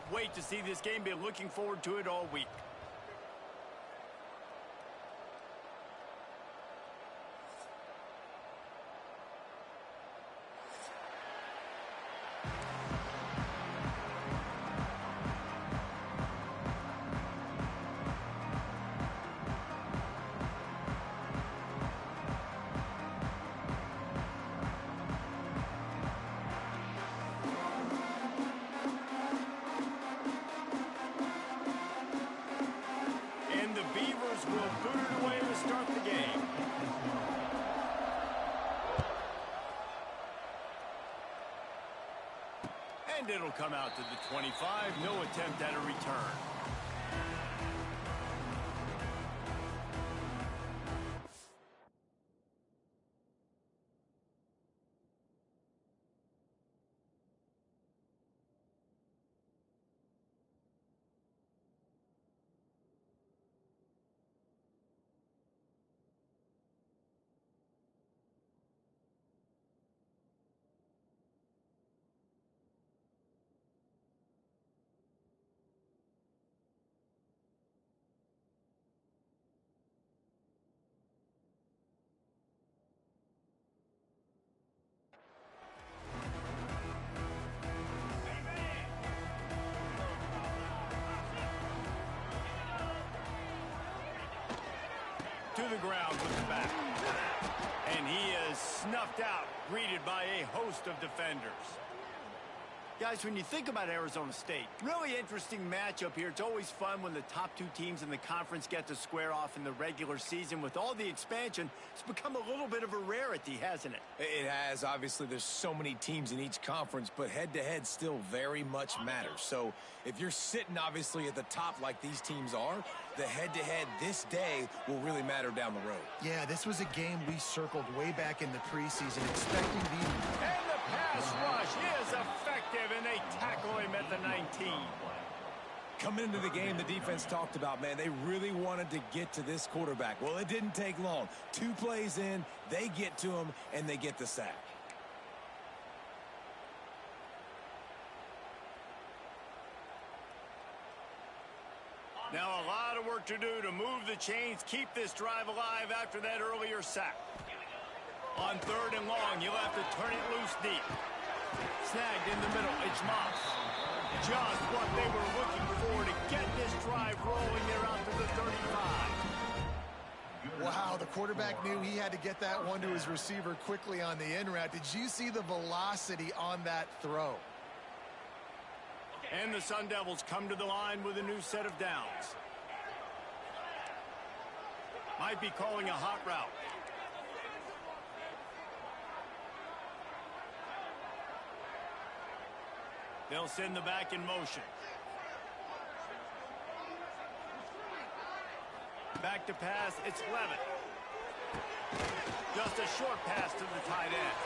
Can't wait to see this game. Been looking forward to it all week. The Beavers will boot it away to start the game. And it'll come out to the 25. No attempt at a return. To the ground with the bat. And he is snuffed out, greeted by a host of defenders. Guys, when you think about Arizona State, really interesting matchup here. It's always fun when the top two teams in the conference get to square off in the regular season. With all the expansion, it's become a little bit of a rarity, hasn't it? It has. Obviously, there's so many teams in each conference, but head-to-head still very much matters. So if you're sitting, obviously, at the top like these teams are, the head-to-head this day will really matter down the road. Yeah, this was a game we circled way back in the preseason, expecting these. And the pass rush is effective, and they tackle him at the 19. Coming into the game, the defense talked about, man, they really wanted to get to this quarterback. Well, it didn't take long. 2 plays in, they get to him, and they get the sack. Now a lot of work to do to move the chains, keep this drive alive after that earlier sack. On 3rd and long, you'll have to turn it loose deep. Snagged in the middle, it's Moss. Just what they were looking for to get this drive rolling there out to the 35. Wow, the quarterback knew he had to get that one to his receiver quickly on the in route. Did you see the velocity on that throw? And the Sun Devils come to the line with a new set of downs. Might be calling a hot route. They'll send the back in motion. Back to pass, it's Levitt. Just a short pass to the tight end.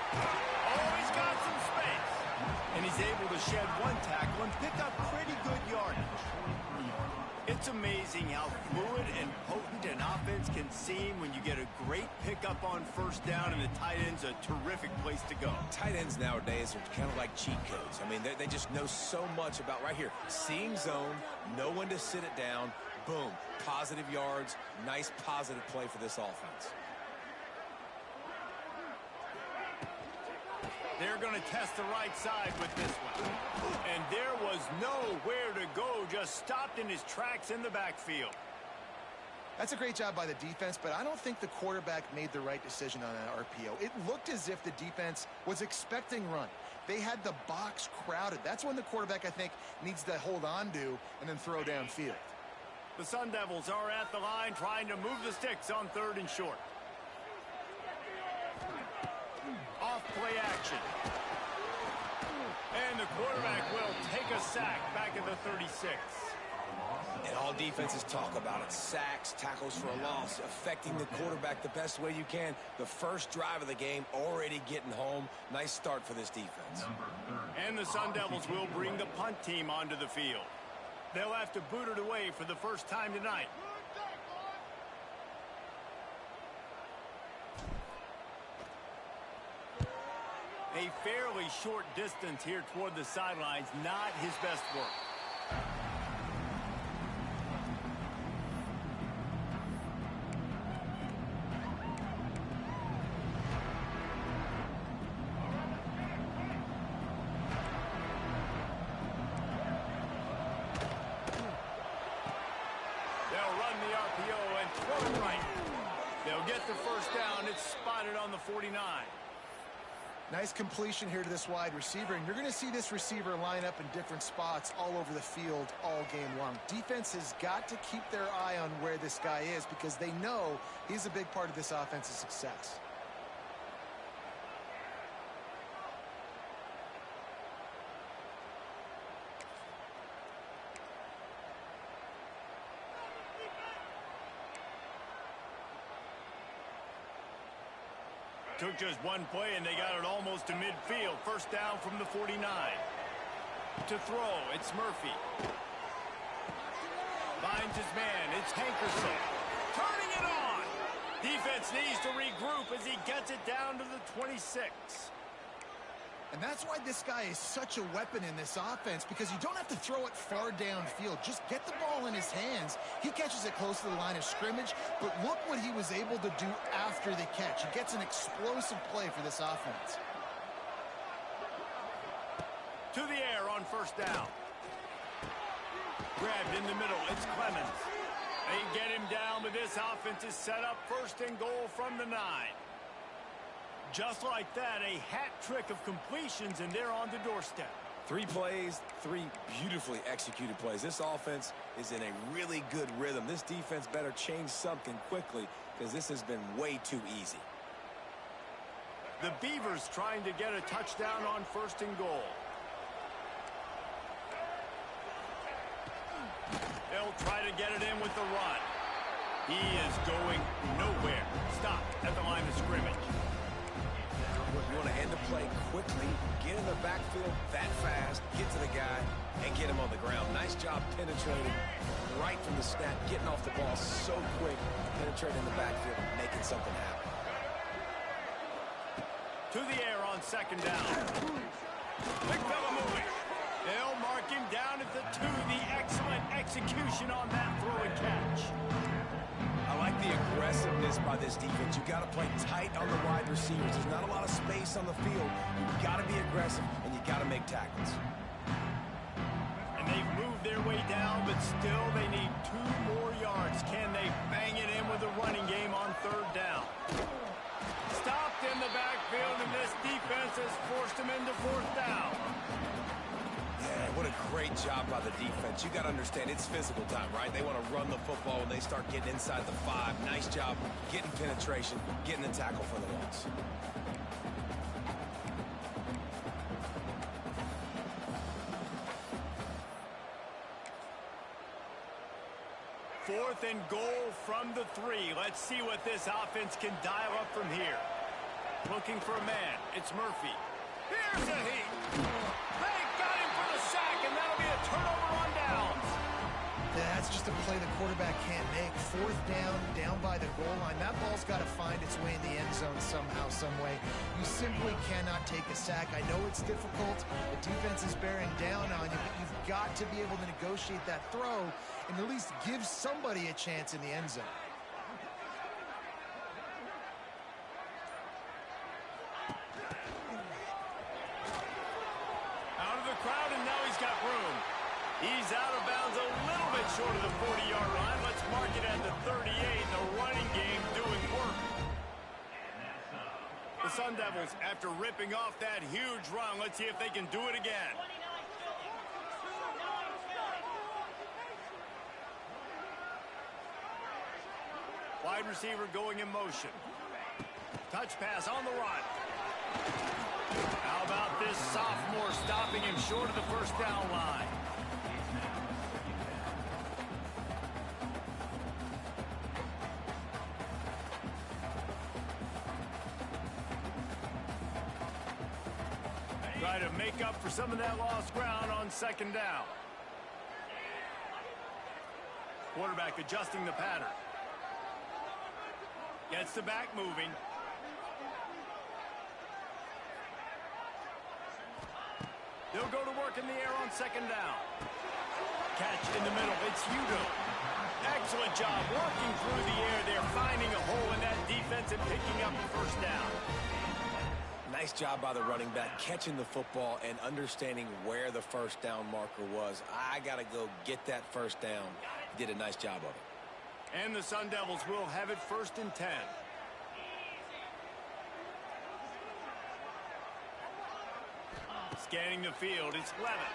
Oh, he's got some space. And he's able to shed one tackle and pick up pretty good yardage. It's amazing how fluid and potent an offense can seem when you get a great pickup on 1st down, and the tight end's a terrific place to go. Tight ends nowadays are kind of like cheat codes. I mean, they just know so much about right here. Seeing zone, know when to sit it down, boom, positive yards, nice positive play for this offense. They're going to test the right side with this one. And there was nowhere to go, just stopped in his tracks in the backfield. That's a great job by the defense, but I don't think the quarterback made the right decision on that RPO. It looked as if the defense was expecting run. They had the box crowded. That's when the quarterback, I think, needs to hold on to and then throw downfield. The Sun Devils are at the line trying to move the sticks on 3rd and short. Off play action. And the quarterback will take a sack back at the 36. And all defenses talk about it. Sacks, tackles for a loss, affecting the quarterback the best way you can. The first drive of the game already getting home. Nice start for this defense. And the Sun Devils will bring the punt team onto the field. They'll have to boot it away for the first time tonight. A fairly short distance here toward the sidelines, not his best work. They'll run the RPO and throw it right. They'll get the first down. It's spotted on the 49. Nice completion here to this wide receiver, and you're going to see this receiver line up in different spots all over the field all game long. Defense has got to keep their eye on where this guy is because they know he's a big part of this offense's success. Took just one play, and they got it almost to midfield. First down from the 49. To throw, it's Murphy. Finds his man, it's Hankerson. Turning it on! Defense needs to regroup as he gets it down to the 26. And that's why this guy is such a weapon in this offense, because you don't have to throw it far downfield. Just get the ball in his hands. He catches it close to the line of scrimmage, but look what he was able to do after the catch. He gets an explosive play for this offense. To the air on first down. Grabbed in the middle, it's Clemens. They get him down, but this offense is set up first and goal from the 9. Just like that, a hat trick of completions, and they're on the doorstep. 3 plays, 3 beautifully executed plays. This offense is in a really good rhythm. This defense better change something quickly because this has been way too easy. The Beavers trying to get a touchdown on first and goal. They'll try to get it in with the run. He is going nowhere. Stop at the line of scrimmage. You want to end the play quickly, get in the backfield that fast, get to the guy, and get him on the ground. Nice job penetrating right from the snap, getting off the ball so quick, penetrating the backfield, making something happen. To the air on second down. Big fella moving. They'll mark him down at the 2. The excellent execution on that throw and catch. I like the aggressiveness by this defense. You got to play tight on the wide receivers. There's not a lot of space on the field. You got to be aggressive, and you got to make tackles. And they've moved their way down, but still they need 2 more yards. Can they bang it in with a running game on third down? Stopped in the backfield, and this defense has forced him into fourth down. Yeah, what a great job by the defense. You got to understand, it's physical time, right? They want to run the football when they start getting inside the 5. Nice job getting penetration, getting the tackle for the loss. Fourth and goal from the 3. Let's see what this offense can dial up from here. Looking for a man. It's Murphy. Here's a heat. They got him for the sack, and that'll be a turnover on downs. That's just a play the quarterback can't make. Fourth down, down by the goal line. That ball's got to find its way in the end zone somehow, some way. You simply cannot take a sack. I know it's difficult. The defense is bearing down on you, but you've got to be able to negotiate that throw and at least give somebody a chance in the end zone. Out of the crowd, and now he's got room. He's out of bounds a little bit short of the 40-yard line. Let's mark it at the 38. The running game doing work. The Sun Devils, after ripping off that huge run, let's see if they can do it again. Wide receiver going in motion. Touch pass on the run. How about this sophomore stopping him short of the first down line? Try to make up for some of that lost ground on second down. Quarterback adjusting the pattern. Gets the back moving. They'll go to work in the air on second down. catch in the middle. It's Udo. Excellent job working through the air there, finding a hole in that defense and picking up the first down. Nice job by the running back, catching the football and understanding where the first down marker was. I got to go get that first down. He did a nice job of it. And the Sun Devils will have it 1st and 10. Scanning the field, it's Levitt.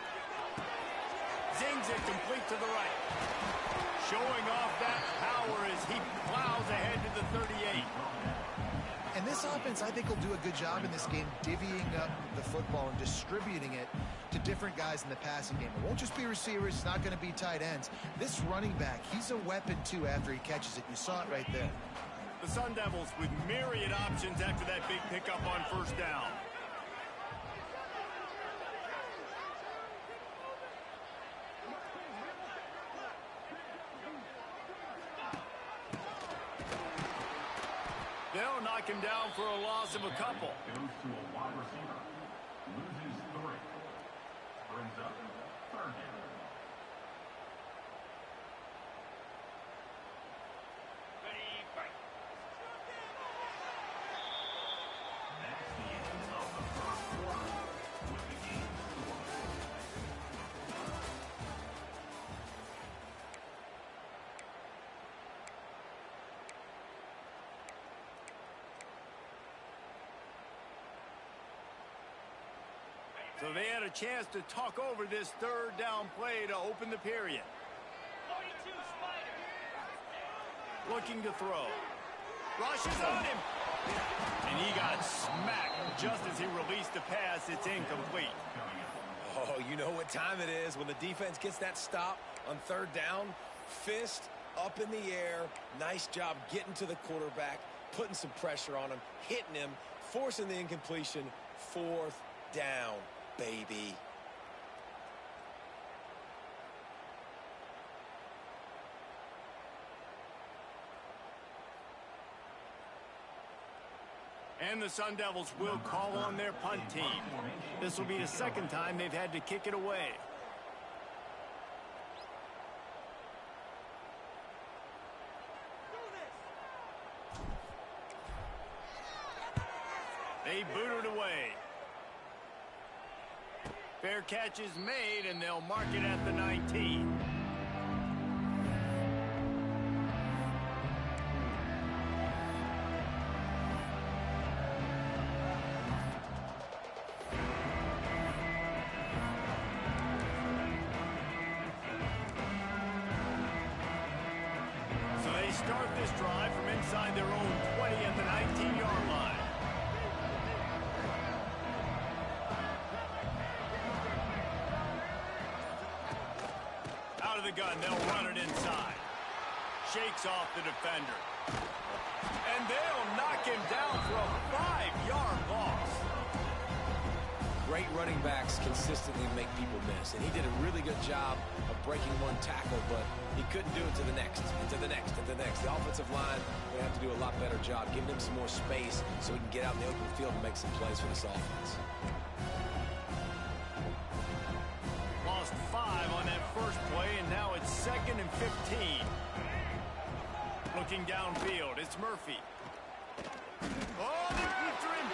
Zings it complete to the right. Showing off that power as he plows ahead to the 38. And this offense, I think, will do a good job in this game divvying up the football and distributing it to different guys in the passing game. It won't just be receivers. It's not going to be tight ends. This running back, he's a weapon, too, after he catches it. You saw it right there. The Sun Devils with myriad options after that big pickup on first down. They'll knock him down for a loss of a couple. Goes to a wide receiver. Loses 3. Brings up 3rd down. That's the end of the first quarter with the game score. So they had a chance to talk over this 3rd down play to open the period. 42 Spider. Looking to throw. Rushes on him. And he got smacked just as he released the pass. It's incomplete. Oh, you know what time it is when the defense gets that stop on 3rd down. Fist up in the air. Nice job getting to the quarterback, putting some pressure on him, hitting him, forcing the incompletion. 4th down, baby. And the Sun Devils will call on their punt team. This will be the 2nd time they've had to kick it away. They boot it away. Fair catch is made, and they'll mark it at the 19. So they start this drive from inside their own 20 at the 19-yard line. Out of the gun, they'll run it inside. Shakes off the defender. And they'll knock him down for a 5-yard loss. Great running backs consistently make people miss, and he did a really good job of breaking one tackle, but he couldn't do it to the next, and to the next, and to the next. The offensive line will have to do a lot better job, giving him some more space so he can get out in the open field and make some plays for this offense. Lost 5 on that first play, and now it's 2nd and 15. Looking downfield, it's Murphy. Oh, they're after him.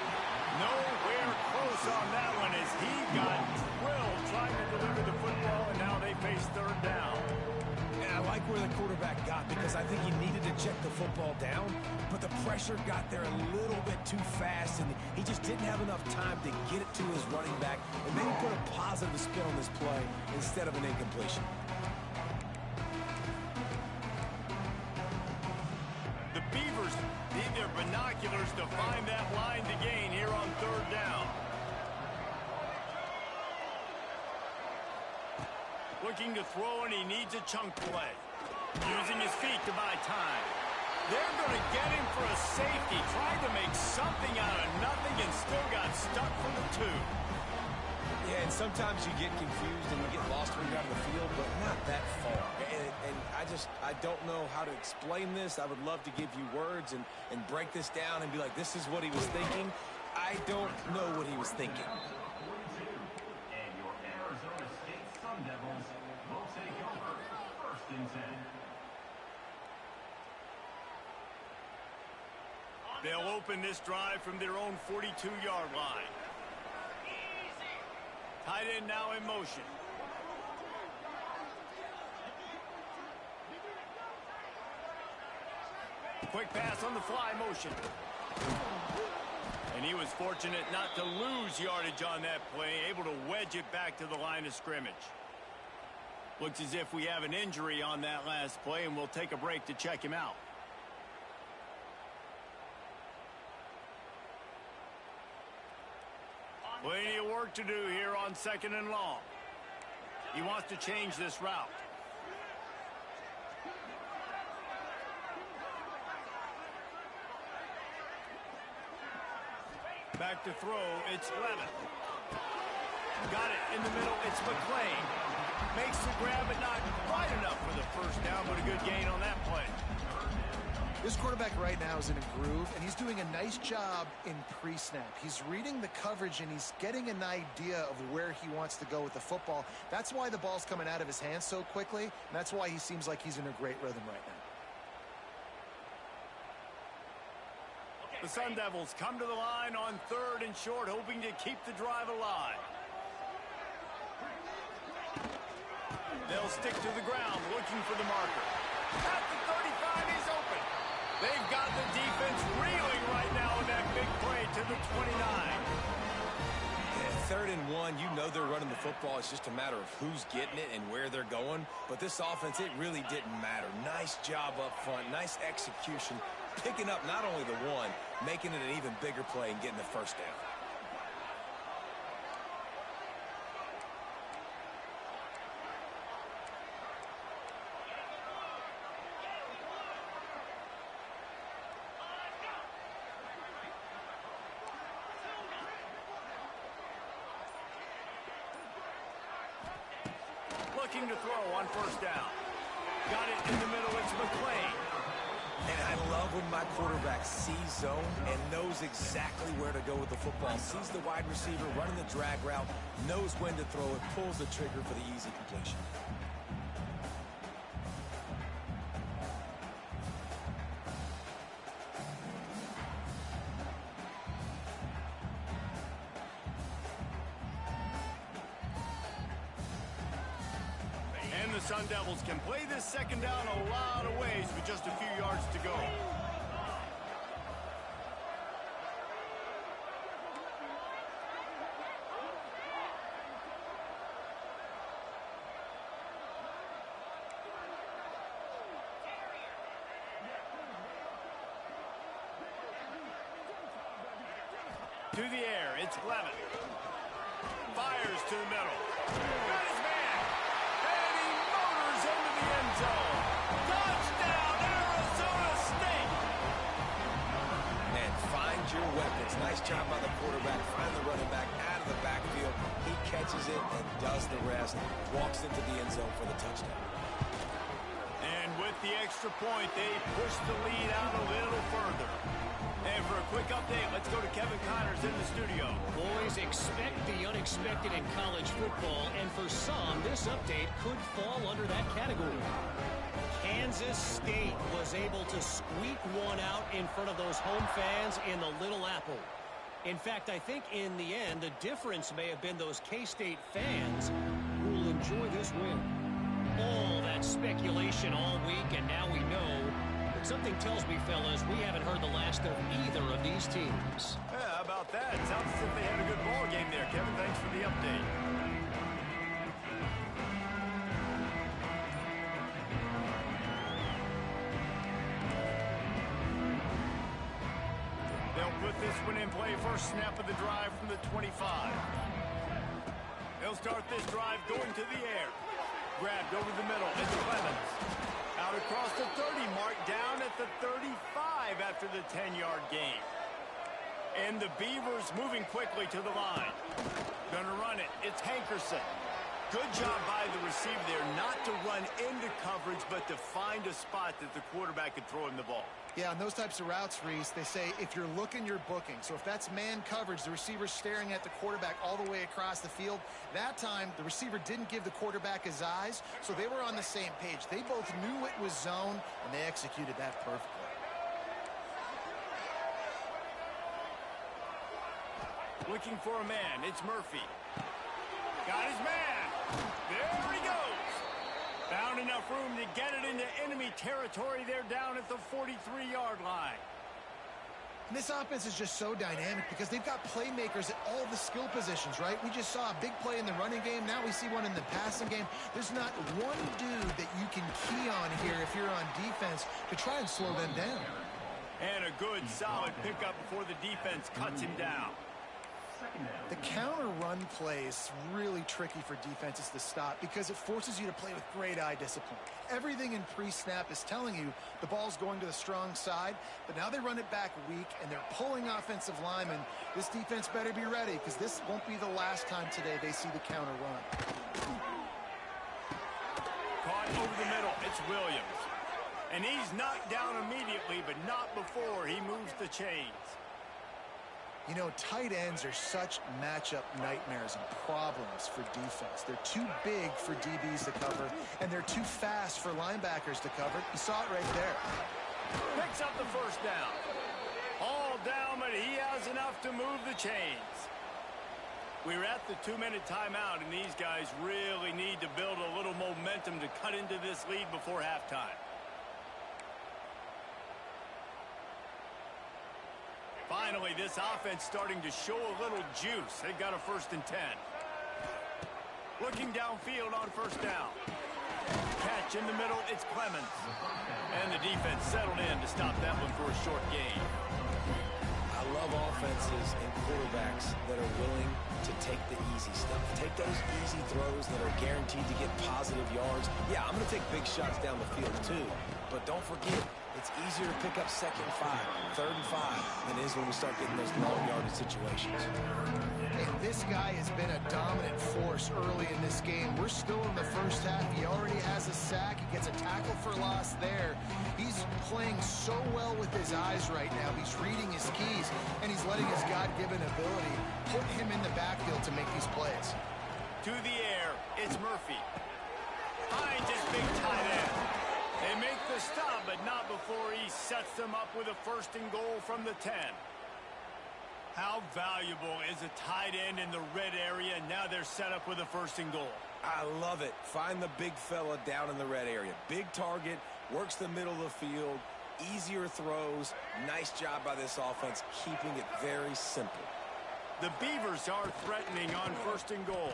Nowhere close on that one as he got drilled trying to deliver the football, and now they face 3rd down. Yeah, I like where the quarterback got because I think he needed to check the football down, but the pressure got there a little bit too fast, and he just didn't have enough time to get it to his running back and maybe put a positive spin on this play instead of an incompletion. The Beavers need their binoculars to find that line to gain here on 3rd down. Looking to throw, and he needs a chunk play. Using his feet to buy time. They're going to get him for a safety. Tried to make something out of nothing and still got stuck for the 2. Yeah, and sometimes you get confused and you get lost when you're out of the field, but not that far. And I don't know how to explain this. I would love to give you words and break this down and be like, this is what he was thinking. I don't know what he was thinking. And your Arizona State Sun Devils will take over They'll open this drive from their own 42-yard line. Tight end now in motion. Quick pass on the fly motion. And he was fortunate not to lose yardage on that play, able to wedge it back to the line of scrimmage. Looks as if we have an injury on that last play, and we'll take a break to check him out. Plenty of work to do here on 2nd and long. He wants to change this route. Back to throw, it's Levin. Got it in the middle, it's McClain. Makes the grab, but not quite enough for the first down, but a good gain on that play. This quarterback right now is in a groove, and he's doing a nice job in pre-snap. He's reading the coverage, and he's getting an idea of where he wants to go with the football. That's why the ball's coming out of his hands so quickly, and that's why he seems like he's in a great rhythm right now. The Sun Devils come to the line on 3rd and short, hoping to keep the drive alive. They'll stick to the ground, looking for the marker. At the 35, he's open. They've got the defense reeling right now in that big play to the 29. Yeah, 3rd and 1, you know they're running the football. It's just a matter of who's getting it and where they're going. But this offense, it really didn't matter. Nice job up front, nice execution, picking up not only the one, making it an even bigger play and getting the first down. Looking to throw on 1st down. Got it in the middle, it's McClain. And I love when my quarterback sees zone and knows exactly where to go with the football. Sees the wide receiver running the drag route, knows when to throw it, pulls the trigger for the easy completion. And the Sun Devils can play this 2nd down a lot of ways with just a few yards to go. To the air, it's Levin. Fires to the middle. Got his man. And he motors into the end zone. Touchdown, Arizona State. And find your weapons. Nice job by the quarterback. Find the running back out of the backfield. He catches it and does the rest. Walks into the end zone for the touchdown. And with the extra point, they push the lead out a little further. And for a quick update, let's go to Kevin Connors in the studio. Boys, expect the unexpected in college football, and for some, this update could fall under that category. Kansas State was able to squeak one out in front of those home fans in the Little Apple. In fact, I think in the end, the difference may have been those K-State fans who will enjoy this win. All that speculation all week, and now we know. But something tells me, fellas, we haven't heard the last of either of these teams. Yeah, how about that? Sounds as if they had a good ball game there, Kevin. Thanks for the update. They'll put this one in play. First snap of the drive from the 25. They'll start this drive going to the air. Grabbed over the middle. It's Clemens. Out across the 30 mark, down at the 35 after the 10-yard gain. And the Beavers moving quickly to the line. Gonna run it. It's Hankerson. Good job by the receiver there not to run into coverage, but to find a spot that the quarterback could throw him the ball. Yeah, on those types of routes, Reese, they say if you're looking, you're booking. So if that's man coverage, the receiver's staring at the quarterback all the way across the field. That time, the receiver didn't give the quarterback his eyes, so they were on the same page. They both knew it was zone, and they executed that perfectly. Looking for a man. It's Murphy. Got his man. There he goes. Found enough room to get it into enemy territory. They're down at the 43-yard line. And this offense is just so dynamic because they've got playmakers at all the skill positions, right? We just saw a big play in the running game. Now we see one in the passing game. There's not one dude that you can key on here if you're on defense to try and slow them down. And a good, solid pickup before the defense cuts him down. The counter run play is really tricky for defenses to stop because it forces you to play with great eye discipline. Everything in pre-snap is telling you the ball's going to the strong side, but now they run it back weak and they're pulling offensive linemen. This defense better be ready because this won't be the last time today they see the counter run. Caught over the middle. It's Williams. And he's knocked down immediately, but not before he moves the chains. You know, tight ends are such matchup nightmares and problems for defense. They're too big for DBs to cover, and they're too fast for linebackers to cover. You saw it right there. Picks up the first down. All down, but he has enough to move the chains. We're at the 2-minute timeout, and these guys really need to build a little momentum to cut into this lead before halftime. Finally, this offense starting to show a little juice. They've got a 1st and 10. Looking downfield on first down. Catch in the middle, it's Clemens. And the defense settled in to stop that one for a short gain. I love offenses and quarterbacks that are willing to take the easy stuff. Take those easy throws that are guaranteed to get positive yards. Yeah, I'm going to take big shots down the field too. But don't forget, it's easier to pick up 2nd and 5, 3rd and 5 than it is when we start getting those long yardage situations. And this guy has been a dominant force early in this game. We're still in the first half. He already has a sack. He gets a tackle for loss there. He's playing so well with his eyes right now. He's reading his keys, and he's letting his God-given ability put him in the backfield to make these plays. To the air, it's Murphy. Finds his big tight end. They make the stop, but not before he sets them up with a 1st and goal from the 10. How valuable is a tight end in the red area? Now they're set up with a 1st and goal. I love it. Find the big fella down in the red area. Big target, works the middle of the field, easier throws. Nice job by this offense, keeping it very simple. The Beavers are threatening on 1st and goal.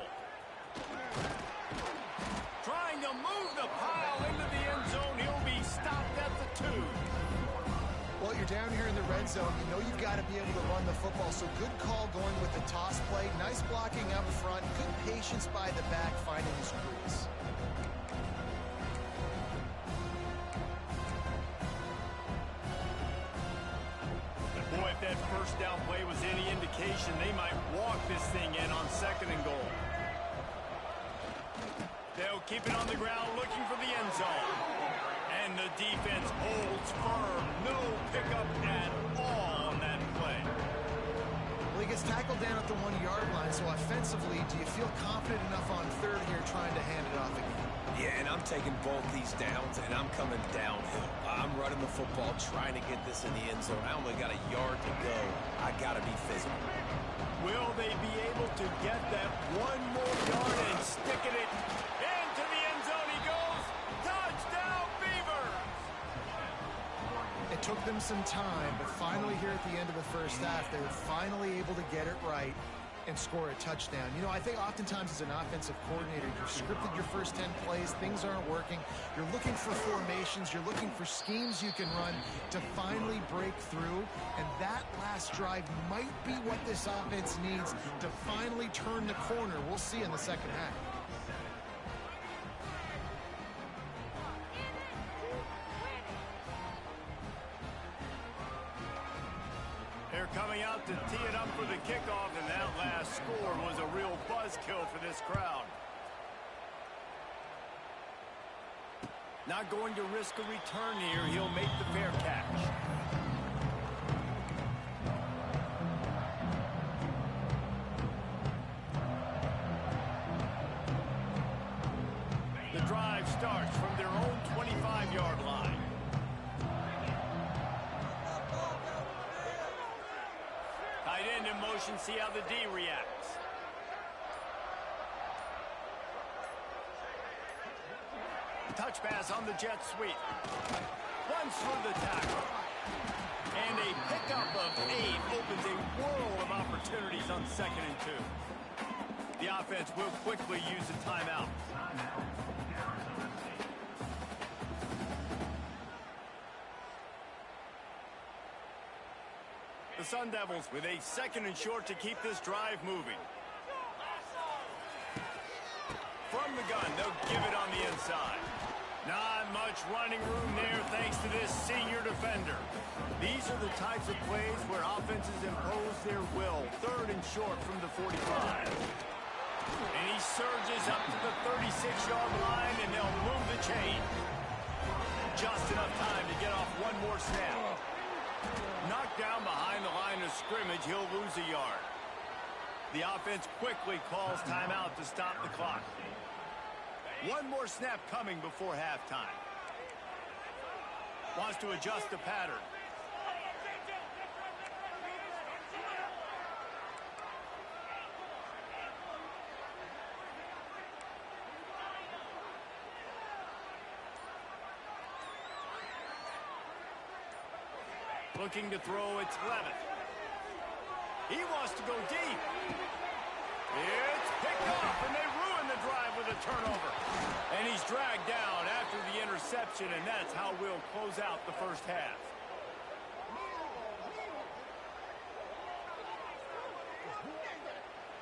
Trying to move the pile into the end zone. He'll be stopped at the 2. Well, you're down here in the red zone. You know you've got to be able to run the football. So good call going with the toss play. Nice blocking up front. Good patience by the back finding his crease. Boy, if that first down play was any indication, they might walk this thing in on 2nd and goal. They'll keep it on the ground looking for the end zone. And the defense holds firm. No pickup at all on that play. Well, he gets tackled down at the 1-yard line. So offensively, do you feel confident enough on 3rd here trying to hand it off again? Yeah, and I'm taking both these downs, and I'm coming downhill. I'm running the football, trying to get this in the end zone. I only got a yard to go. I got to be physical. Will they be able to get that one more yard and stick it into the end zone? He goes. Touchdown, Beavers! It took them some time, but finally here at the end of the first half, they were finally able to get it right and score a touchdown. You know, I think oftentimes as an offensive coordinator, you've scripted your first 10 plays, things aren't working. You're looking for formations, you're looking for schemes you can run to finally break through, and that last drive might be what this offense needs to finally turn the corner. We'll see in the second half. They're coming out to tee it up for the kickoff, and that last score was a real buzzkill for this crowd. Not going to risk a return here. He'll make the fair catch. The drive starts from their own 25-yard line. Tight end in motion. motion, see how the D reacts. Touch pass on the jet sweep. Runs through the tackle. And a pickup of 8 opens a world of opportunities on 2nd and 2. The offense will quickly use a timeout. The Sun Devils with a 2nd and short to keep this drive moving. From the gun, they'll give it on the inside. Not much running room there thanks to this senior defender. These are the types of plays where offenses impose their will. 3rd and short from the 45. And he surges up to the 36-yard line, and they'll move the chain. Just enough time to get off one more snap. Knocked down behind the line of scrimmage, he'll lose a yard. The offense quickly calls timeout to stop the clock. One more snap coming before halftime. Wants to adjust the pattern. Looking to throw, it's Levitt. He wants to go deep. It's picked off, and they ruin the drive with a turnover. And he's dragged down after the interception, and that's how we'll close out the first half.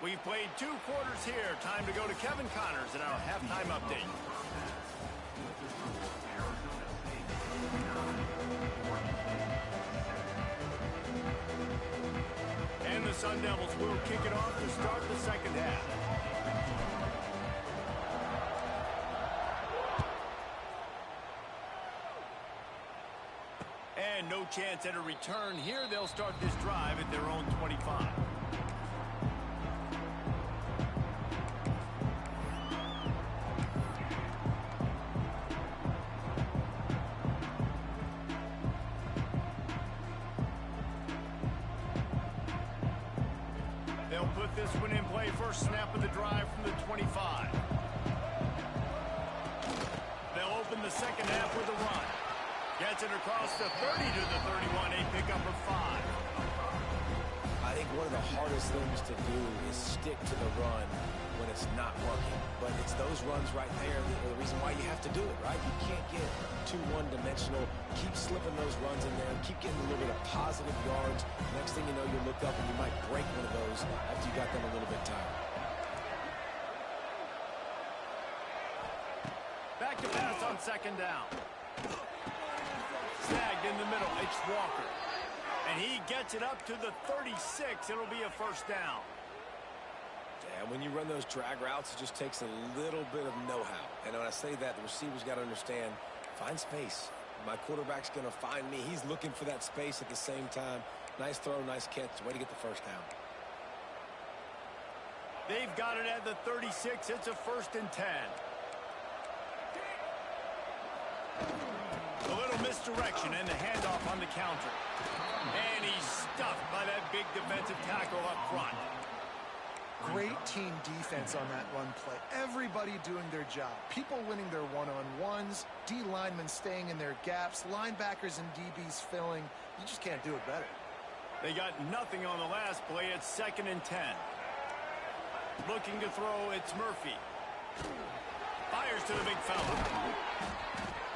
We've played 2 quarters here. Time to go to Kevin Connors in our halftime update. And the Sun Devils will kick it off to start the second half. And no chance at a return here. They'll start this drive at their own 25. They'll put this one in play. First snap of the drive from the 25. They'll open the second half with a run. Gets it across the 30 to the 31, a pickup of 5. I think one of the hardest things to do is stick to the run when it's not working. But it's those runs right there that are the reason why you have to do it, right? You can't get too one-dimensional. Keep slipping those runs in there. Keep getting a little bit of positive yards. Next thing you know, you look up and you might break one of those after you got them a little bit tired. Back to pass on second down. Snagged in the middle. It's Walker. And he gets it up to the 36. It'll be a first down. And when you run those drag routes, it just takes a little bit of know-how. And when I say that, the receiver's got to understand, find space. My quarterback's going to find me. He's looking for that space at the same time. Nice throw, nice catch. Way to get the first down. They've got it at the 36. It's a 1st and 10. A little misdirection and the handoff on the counter. And he's stuffed by that big defensive tackle up front. Great team defense on that run play. Everybody doing their job. People winning their one-on-ones, D linemen staying in their gaps, linebackers and DBs filling. You just can't do it better. They got nothing on the last play. It's 2nd and 10. Looking to throw, it's Murphy. Fires to the big fella.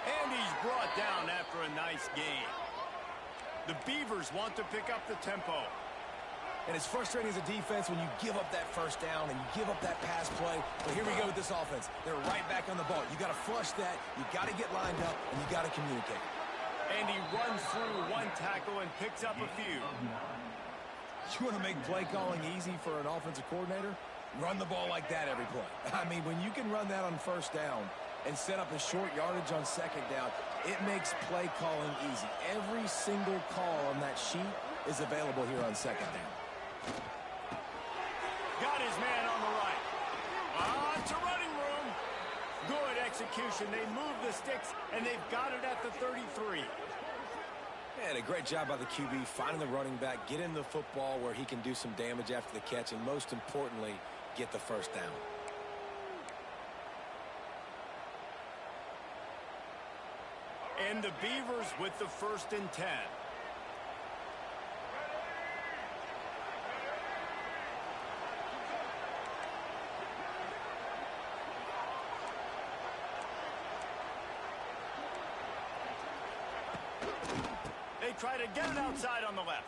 And he's brought down after a nice gain. The Beavers want to pick up the tempo. And it's frustrating as a defense when you give up that first down and you give up that pass play. But here we go with this offense. They're right back on the ball. You got to flush that. You got to get lined up, and you got to communicate. And he runs through one tackle and picks up a few. You want to make play calling easy for an offensive coordinator? Run the ball like that every play. I mean, when you can run that on first down and set up a short yardage on second down, it makes play calling easy. Every single call on that sheet is available here on second down. Got his man on the right. To running room. Good execution. They move the sticks, and they've got it at the 33. And a great job by the QB finding the running back, getting the football where he can do some damage after the catch, and most importantly, get the first down. And the Beavers with the 1st and 10. They try to get it outside on the left.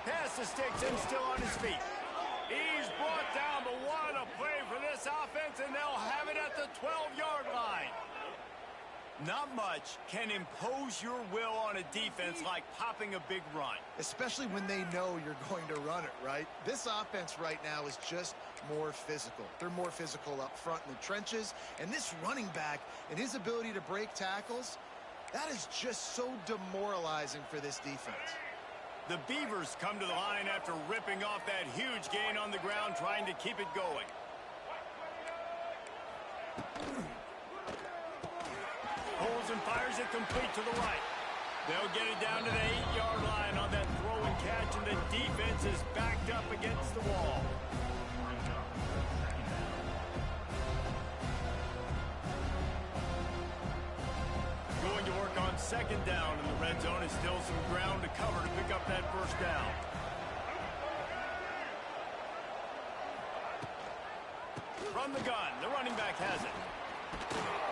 Pass the sticks and still on his feet. He's brought down, but what a play for this offense, and they'll have it at the 12-yard line. Not much can impose your will on a defense like popping a big run. Especially when they know you're going to run it, right? This offense right now is just more physical. They're more physical up front in the trenches, and this running back and his ability to break tackles, that is just so demoralizing for this defense. The Beavers come to the line after ripping off that huge gain on the ground, trying to keep it going. Holds and fires it complete to the right. They'll get it down to the 8-yard line on that throw and catch, and the defense is backed up against the wall. Going to work on 2nd down in the red zone, is still some ground to cover to pick up that first down. From the gun, the running back has it.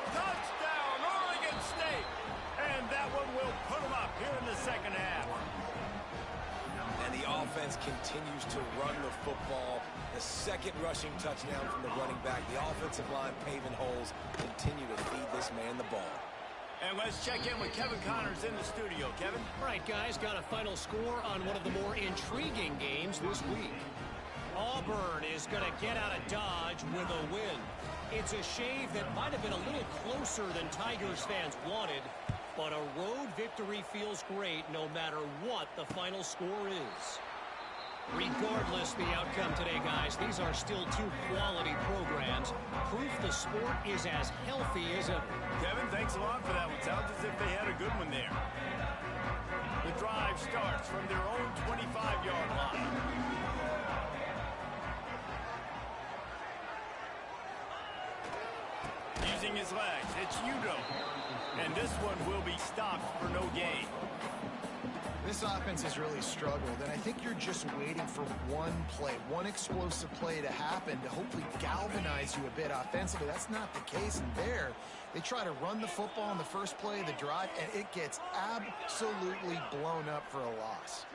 Touchdown, Oregon State! And that one will put them up here in the 2nd half. And the offense continues to run the football. The 2nd rushing touchdown from the running back. The offensive line paving holes. Continue to feed this man the ball. And let's check in with Kevin Connors in the studio. Kevin? All right, guys, got a final score on one of the more intriguing games this week. Auburn is going to get out of Dodge with a win. It's a shave that might have been a little closer than Tigers fans wanted, but a road victory feels great no matter what the final score is. Regardless the outcome today, guys, these are still 2 quality programs. Proof the sport is as healthy as ever. Kevin, thanks a lot for that one. Sounds as if they had a good one there. The drive starts from their own 25-yard line. Using his legs, it's Udo. And this one will be stopped for no gain. This offense has really struggled, and I think you're just waiting for one play, one explosive play to happen to hopefully galvanize you a bit offensively. That's not the case, and there, they try to run the football in the first play of the drive, and it gets absolutely blown up for a loss.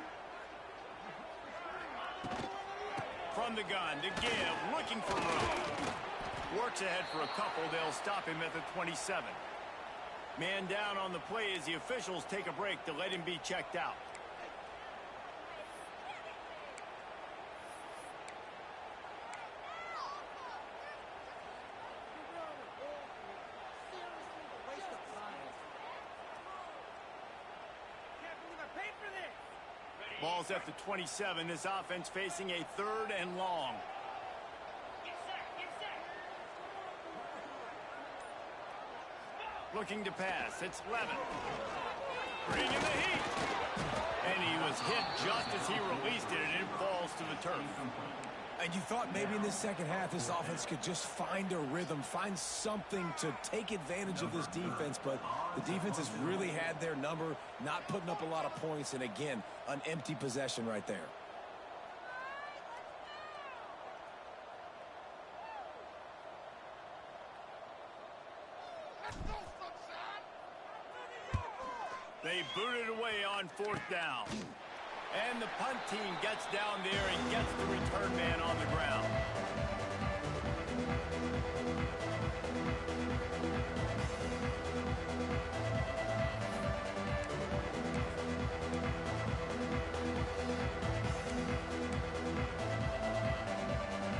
From the gun to give, looking for room. Works ahead for a couple. They'll stop him at the 27. Man down on the play as the officials take a break to let him be checked out. Ball's at the 27. This offense facing a 3rd and long. Looking to pass. It's Levin. Bringing the heat. And he was hit just as he released it, and it falls to the turf. And you thought maybe in the 2nd half this offense could just find a rhythm, find something to take advantage of this defense, but the defense has really had their number, not putting up a lot of points, and again, an empty possession right there. They boot it away on 4th down. And the punt team gets down there and gets the return man on the ground.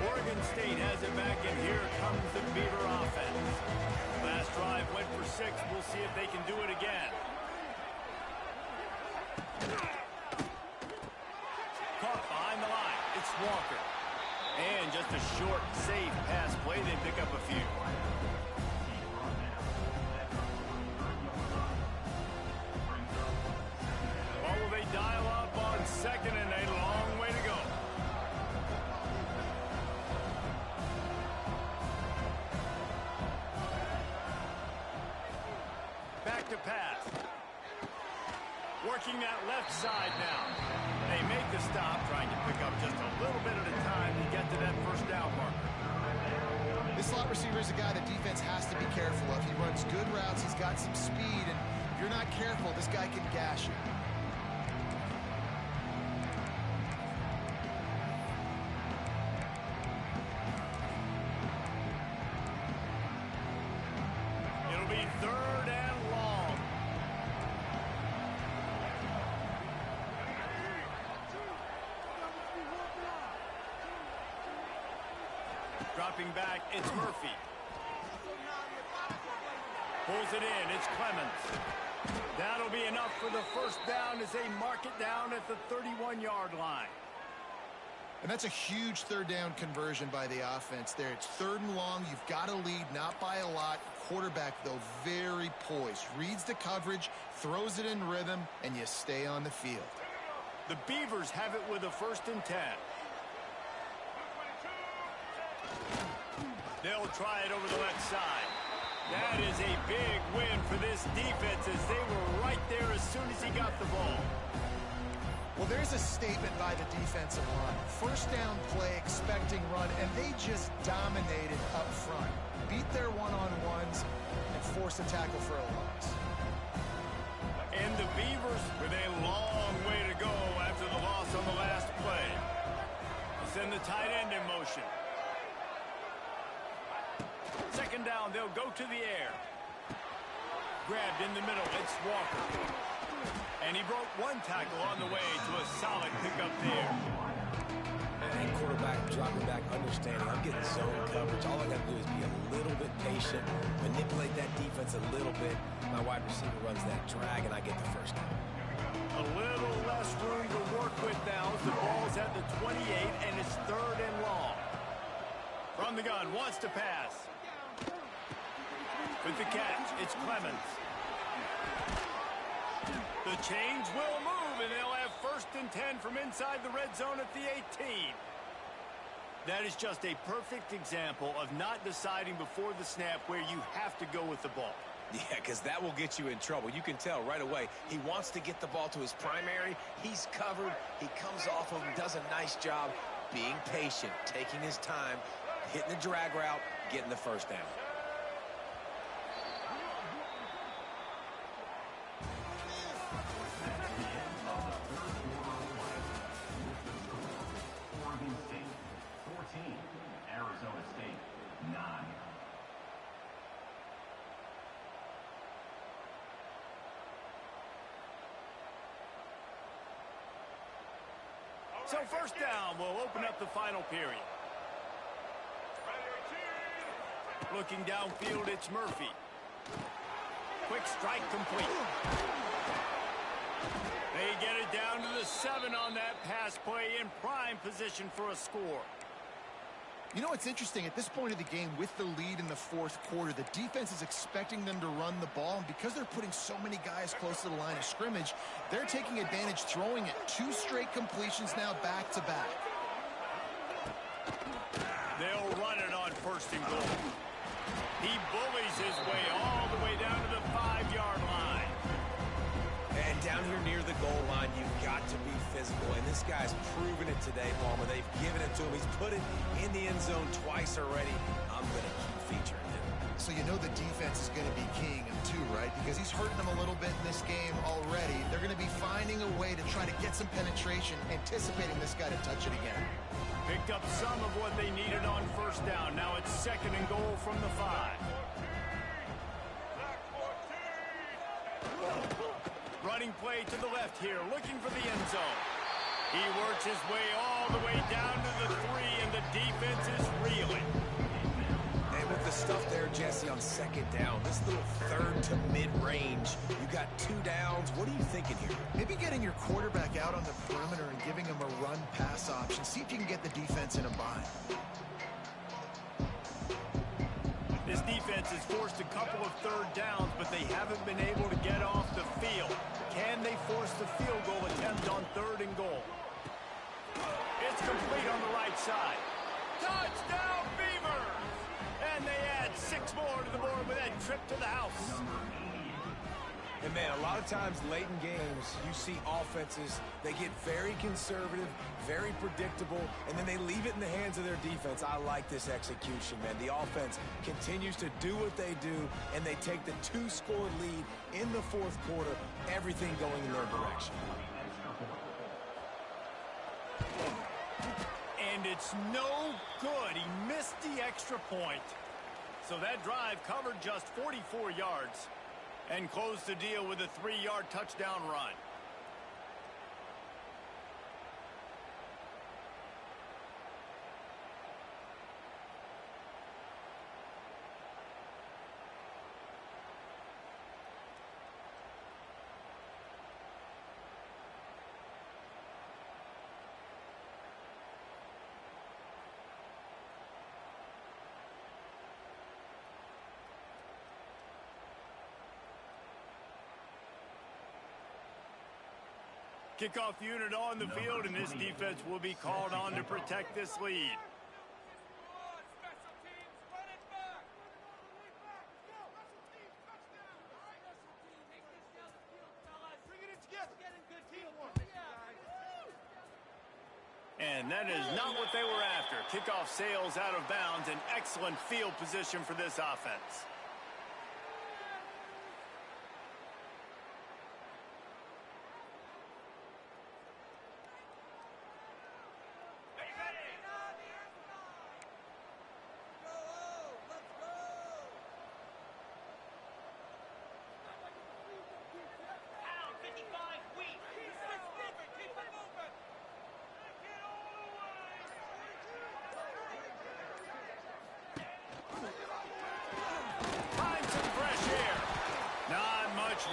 Oregon State has it back, and here comes the Beaver offense. Last drive went for 6. We'll see if they can do it again. Caught behind the line. It's Walker. And just a short, safe pass play. They pick up a few. Back to pass. Working that left side now. They make the stop, trying to pick up just a little bit at a time to get to that first down marker. This slot receiver is a guy the defense has to be careful of. He runs good routes. He's got some speed, and if you're not careful, this guy can gash you. It'll be 3rd and long. Dropping back, it's Murphy. Pulls it in, it's Clemens. That'll be enough for the first down as they mark it down at the 31-yard line. And that's a huge 3rd down conversion by the offense there. It's 3rd and long. You've got to lead, not by a lot. Quarterback, though, very poised. Reads the coverage, throws it in rhythm, and you stay on the field. The Beavers have it with a 1st and 10. They'll try it over the left side. That is a big win for this defense as they were right there as soon as he got the ball. Well, there's a statement by the defensive line. 1st down play, expecting run, and they just dominated up front. Beat their one-on-ones and force a tackle for a loss. And the Beavers with a long way to go after the loss on the last play. Send the tight end in motion. 2nd down, they'll go to the air. Grabbed in the middle, it's Walker. And he broke 1 tackle on the way to a solid pickup there. And quarterback dropping back, understanding I'm getting zone coverage. All I got to do is be a little bit patient, manipulate that defense a little bit. My wide receiver runs that drag, and I get the first down. A little less room to work with now as the ball's at the 28, and it's 3rd and long. From the gun, wants to pass. With the catch, it's Clemens. The change will move, and they'll have 1st and 10 from inside the red zone at the 18. That is just a perfect example of not deciding before the snap where you have to go with the ball. Yeah, because that will get you in trouble. You can tell right away he wants to get the ball to his primary. He's covered. He comes off of him, does a nice job being patient, taking his time, hitting the drag route, getting the first down. Oregon State 14, Arizona State 9. So 1st down will open up the final period. Looking downfield, it's Murphy. Quick strike complete. They get it down to the 7 on that pass play, in prime position for a score. You know, it's interesting. At this point of the game, with the lead in the 4th quarter, the defense is expecting them to run the ball. And because they're putting so many guys close to the line of scrimmage, they're taking advantage, throwing it. 2 straight completions now back-to-back. They'll run it on 1st and goal. He bullies his way all the way down to the 5-yard line. And down here near the goal line, you've got to be physical. And this guy's proven it today, Palmer. They've given it to him. He's put it in the end zone twice already. I'm going to keep featuring him. So you know the defense is going to be keying him too, right? Because he's hurting them a little bit in this game already. They're going to be finding a way to try to get some penetration, anticipating this guy to touch it again. Picked up some of what they needed on 1st down. Now it's 2nd and goal from the 5. Running play to the left here, looking for the end zone. He works his way all the way down to the 3, and the defense is reeling. And with the stuff there, Jesse, on 2nd down, this little 3rd to mid-range, you got 2 downs. What are you thinking here? Maybe getting your quarterback out on the perimeter and giving him a run-pass option. See if you can get the defense in a bind. This defense has forced a couple of 3rd downs, but they haven't been able to get off the field. Can they force the field goal attempt on 3rd and goal? It's complete on the right side. Touchdown, Beavers! And they add 6 more to the board with that trip to the house. And, man, a lot of times late in games, you see offenses, they get very conservative, very predictable, and then they leave it in the hands of their defense. I like this execution, man. The offense continues to do what they do, and they take the 2-score lead in the fourth quarter, everything going in their direction. And it's no good. He missed the extra point. So that drive covered just 44 yards. And close the deal with a 3-yard touchdown run. Kickoff unit on the field, and this defense will be called on to protect this lead. And that is not what they were after. Kickoff sails out of bounds, and excellent field position for this offense.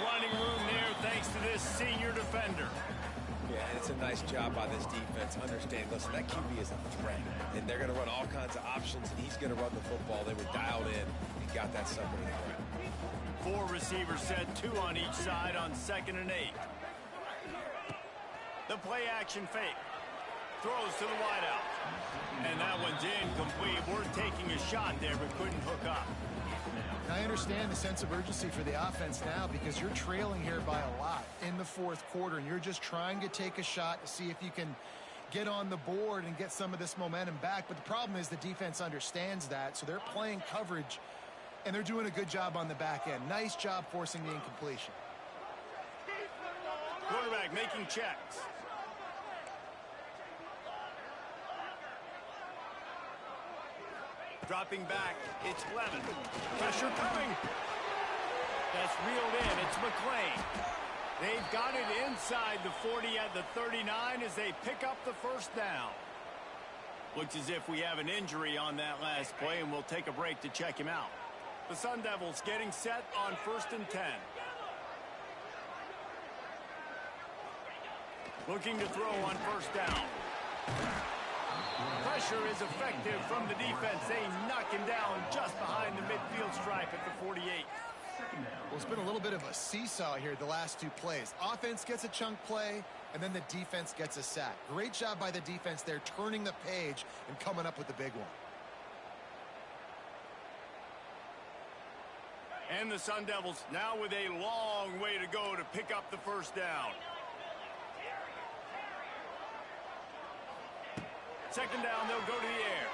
Running room there thanks to this senior defender. Yeah, and it's a nice job by this defense. Understand, listen, that QB is a threat, and they're going to run all kinds of options, and he's going to run the football. They were dialed in and got that somewhere to the ground. 4 receivers set, 2 on each side on 2nd and 8. The play action fake. Throws to the wideout. And that one's incomplete. Worth taking a shot there, but couldn't hook up. I understand the sense of urgency for the offense now because you're trailing here by a lot in the fourth quarter, and you're just trying to take a shot to see if you can get on the board and get some of this momentum back. But the problem is the defense understands that, so they're playing coverage, and they're doing a good job on the back end. Nice job forcing the incompletion. Quarterback making checks. Dropping back, it's Levin. Pressure coming. That's reeled in, it's McClain. They've got it inside the 40 at the 39 as they pick up the first down. Looks as if we have an injury on that last play, and we'll take a break to check him out. The Sun Devils getting set on 1st and 10. Looking to throw on 1st down. Pressure is effective from the defense. They knock him down just behind the midfield stripe at the 48. Well, it's been a little bit of a seesaw here the last 2 plays. Offense gets a chunk play, and then the defense gets a sack. Great job by the defense there, turning the page and coming up with the big one. And the Sun Devils now with a long way to go to pick up the first down. 2nd down, they'll go to the air.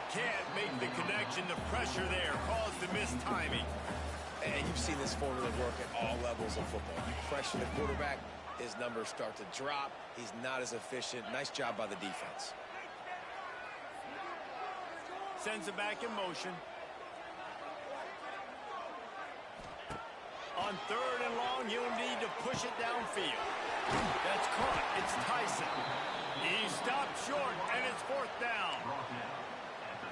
Can't make the connection. The pressure there caused the missed timing. And you've seen this formula work at all levels of football. You pressure the quarterback, his numbers start to drop. He's not as efficient. Nice job by the defense. Sends it back in motion. On 3rd and long, you'll need to push it downfield. That's caught. It's Tyson. He stopped short, and it's 4th down.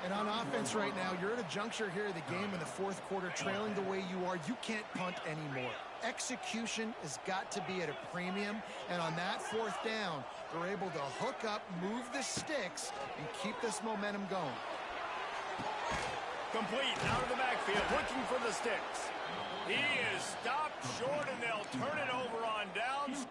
And on offense right now, you're at a juncture here of the game in the fourth quarter, trailing the way you are. You can't punt anymore. Execution has got to be at a premium, and on that 4th down, they're able to hook up, move the sticks, and keep this momentum going. Complete out of the backfield, looking for the sticks. He is stopped short, and they'll turn it over on downs.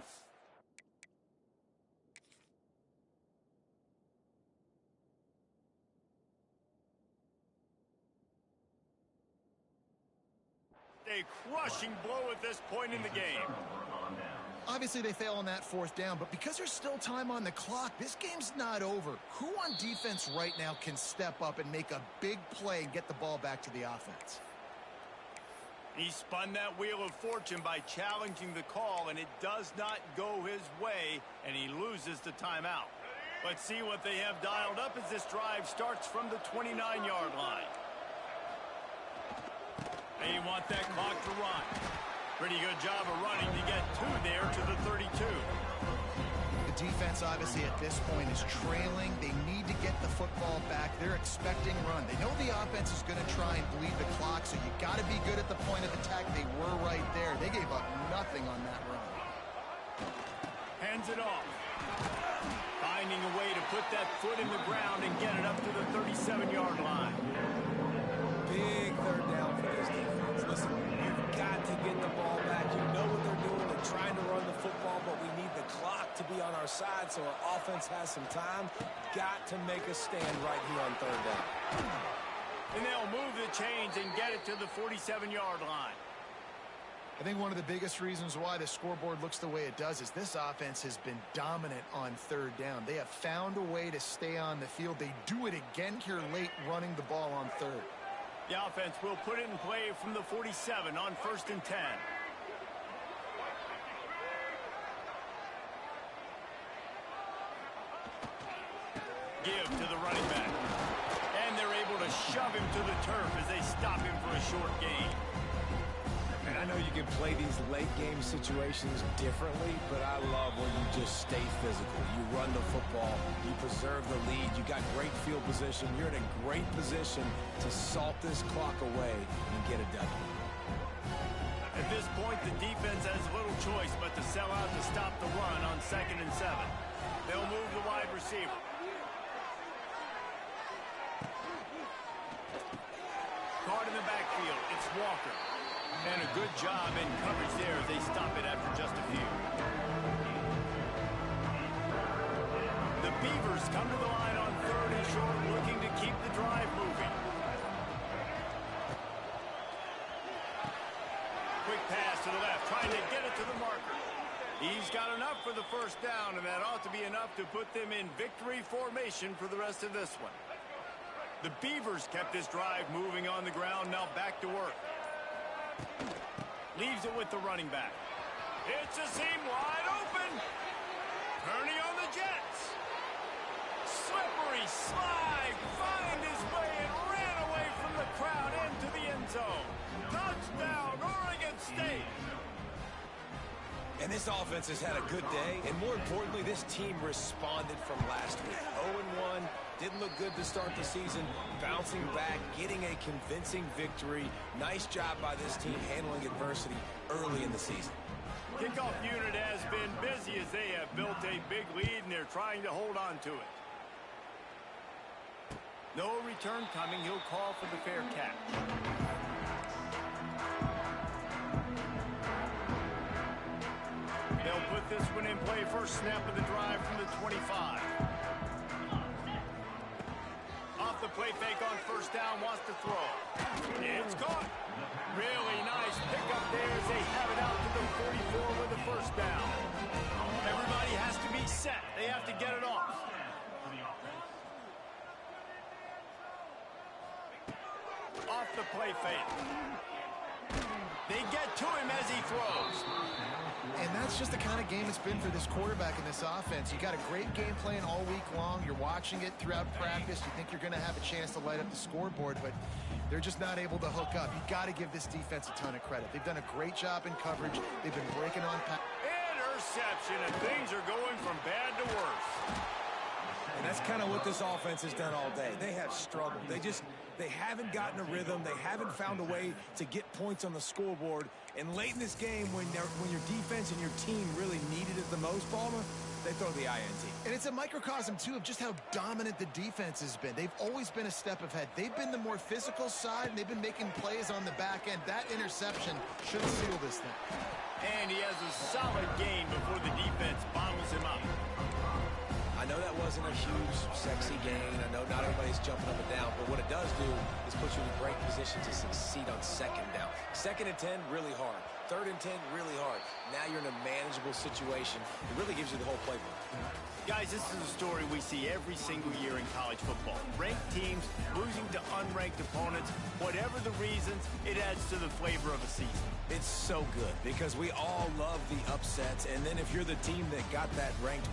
a crushing blow at this point in the game. Obviously, they fail on that fourth down, but because there's still time on the clock, this game's not over. Who on defense right now can step up and make a big play and get the ball back to the offense? He spun that wheel of fortune by challenging the call, and it does not go his way, and he loses the timeout. Let's see what they have dialed up as this drive starts from the 29-yard line. They want that clock to run. Pretty good job of running to get two there to the 32. The defense, obviously, at this point is trailing. They need to get the football back. They're expecting run. They know the offense is going to try and bleed the clock, so you got to be good at the point of attack. They were right there. They gave up nothing on that run. Hands it off. Finding a way to put that foot in the ground and get it up to the 37-yard line. Big third down for this defense. Listen, you've got to get the ball back. You know what they're doing. They're trying to run the football, but we need the clock to be on our side so our offense has some time. Got to make a stand right here on third down. And they'll move the chains and get it to the 47-yard line. I think one of the biggest reasons why the scoreboard looks the way it does is this offense has been dominant on third down. They have found a way to stay on the field. They do it again here late running the ball on third. The offense will put it in play from the 47 on 1st and 10. Give to the running back. And they're able to shove him to the turf as they stop him for a short gain. And I know you can play these late game situations differently, but I love when you just stay physical. You run the football, you preserve the lead, you got great field position, you're in a great position to salt this clock away and get it done. At this point, the defense has little choice but to sell out to stop the run on 2nd and 7. They'll move the wide receiver. Caught in the backfield, it's Walker. And a good job in coverage there as they stop it after just a few. The Beavers come to the line on 3rd and short, looking to keep the drive moving. Quick pass to the left, trying to get it to the marker. He's got enough for the first down, and that ought to be enough to put them in victory formation for the rest of this one. The Beavers kept this drive moving on the ground, now back to work. Leaves it with the running back. It's a seam wide open. Turning on the Jets. Slippery slide. Find his way and ran away from the crowd into the end zone. Touchdown, Oregon State. And this offense has had a good day, and more importantly, this team responded from last week. 0-1, didn't look good to start the season, bouncing back, getting a convincing victory. Nice job by this team handling adversity early in the season. Kickoff unit has been busy as they have built a big lead, and they're trying to hold on to it. No return coming. He'll call for the fair catch. They'll put this one in play first snap of the drive from the 25. Off the play fake on first down, wants to throw. It's caught. Really nice pickup there as they have it out to the 44 with the first down. Everybody has to be set. They have to get it off. Off the play fake. They get to him as he throws. And that's just the kind of game it's been for this quarterback in this offense. You got a great game plan all week long. You're watching it throughout practice. You think you're going to have a chance to light up the scoreboard, but they're just not able to hook up. You got to give this defense a ton of credit. They've done a great job in coverage. They've been breaking on pass. Interception, and things are going from bad to worse. And that's kind of what this offense has done all day. They have struggled. They haven't gotten a rhythm. They haven't found a way to get points on the scoreboard. And late in this game, when your defense and your team really needed it the most, Palmer, they throw the INT. And it's a microcosm, too, of just how dominant the defense has been. They've always been a step ahead. They've been the more physical side, and they've been making plays on the back end. That interception should seal this thing. And he has a solid gain before the defense bottles him up. I I know that wasn't a huge, sexy gain. I know not everybody's jumping up and down, but what it does do is put you in a great position to succeed on second down. 2nd and 10, really hard. 3rd and 10, really hard. Now you're in a manageable situation. It really gives you the whole playbook. Guys, this is a story we see every single year in college football. Ranked teams losing to unranked opponents. Whatever the reasons, it adds to the flavor of a season. It's so good because we all love the upsets, and then if you're the team that got that ranked win,